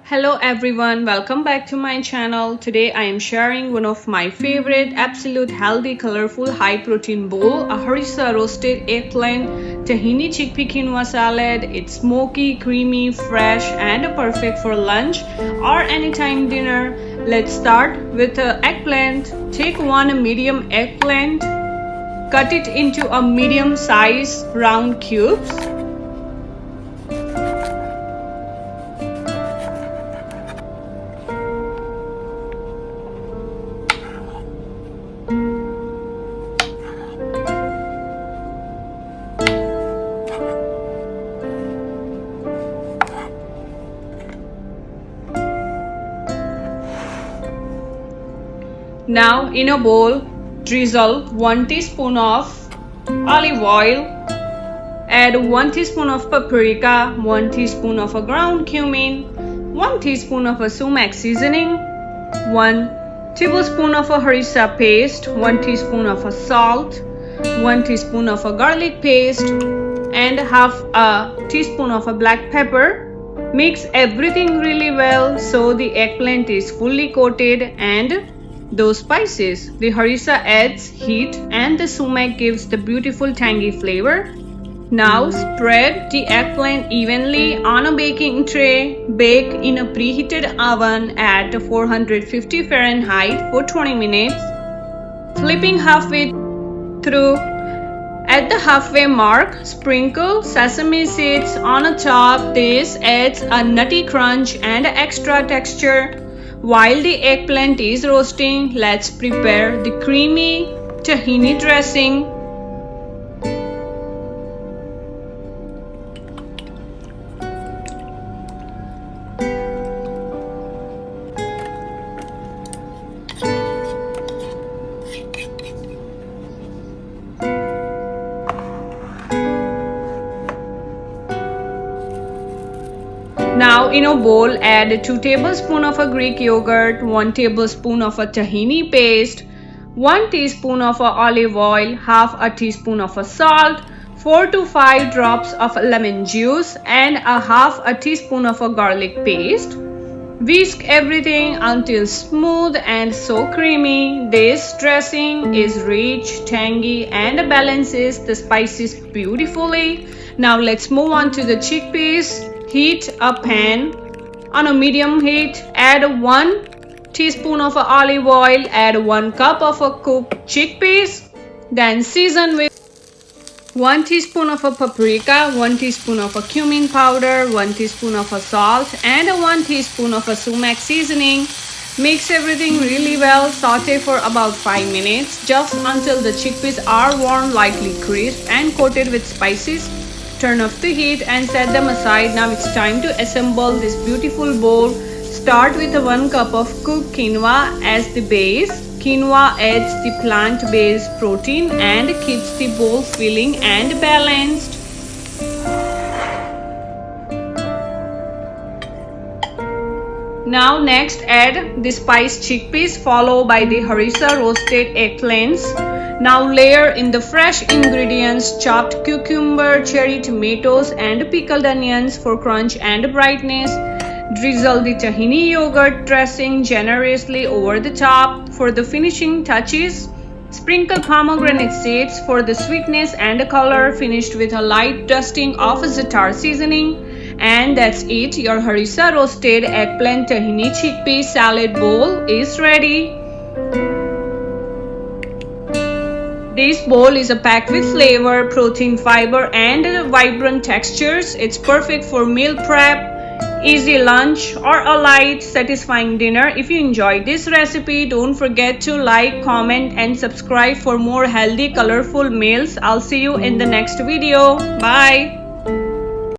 Hello everyone, welcome back to my channel. Today I am sharing one of my favorite, absolute healthy, colorful, high protein bowl, a Harissa roasted eggplant tahini chickpea quinoa salad. It's smoky, creamy, fresh and perfect for lunch or anytime dinner. Let's start with the eggplant. Take one medium eggplant, cut it into a medium size round cubes. Now in a bowl, drizzle 1 teaspoon of olive oil, add 1 teaspoon of paprika, 1 teaspoon of a ground cumin, 1 teaspoon of a sumac seasoning, 1 tablespoon of a harissa paste, 1 teaspoon of a salt, 1 teaspoon of a garlic paste, and half a teaspoon of a black pepper. Mix everything really well so the eggplant is fully coated and those spices. The harissa adds heat and the sumac gives the beautiful tangy flavor. Now spread the eggplant evenly on a baking tray. Bake in a preheated oven at 450 Fahrenheit for 20 minutes. Flipping halfway through. At the halfway mark, sprinkle sesame seeds on the top. This adds a nutty crunch and extra texture. While the eggplant is roasting, let's prepare the creamy tahini dressing. Now in a bowl, add 2 tablespoons of a Greek yogurt, 1 tablespoon of a tahini paste, 1 teaspoon of a olive oil, half a teaspoon of a salt, 4 to 5 drops of lemon juice, and a half a teaspoon of a garlic paste. Whisk everything until smooth and so creamy. This dressing is rich, tangy, and balances the spices beautifully. Now let's move on to the chickpeas. Heat a pan on a medium heat. Add 1 teaspoon of olive oil. Add 1 cup of cooked chickpeas. Then season with 1 teaspoon of paprika, 1 teaspoon of cumin powder, 1 teaspoon of salt, and 1 teaspoon of sumac seasoning. Mix everything really well. Saute for about 5 minutes, just until the chickpeas are warm, lightly crisp, and coated with spices. Turn off the heat and set them aside. Now it's time to assemble this beautiful bowl. Start with 1 cup of cooked quinoa as the base. Quinoa adds the plant-based protein and keeps the bowl filling and balanced. Now next add the spiced chickpeas followed by the harissa roasted eggplants. Now layer in the fresh ingredients, chopped cucumber, cherry tomatoes and pickled onions for crunch and brightness. Drizzle the tahini yogurt dressing generously over the top for the finishing touches. Sprinkle pomegranate seeds for the sweetness and color, finished with a light dusting of za'atar seasoning. And that's it, your harissa roasted eggplant tahini chickpea salad bowl is ready. This bowl is packed with flavor, protein, fiber and vibrant textures. It's perfect for meal prep, easy lunch or a light, satisfying dinner. If you enjoyed this recipe, don't forget to like, comment and subscribe for more healthy, colorful meals. I'll see you in the next video. Bye.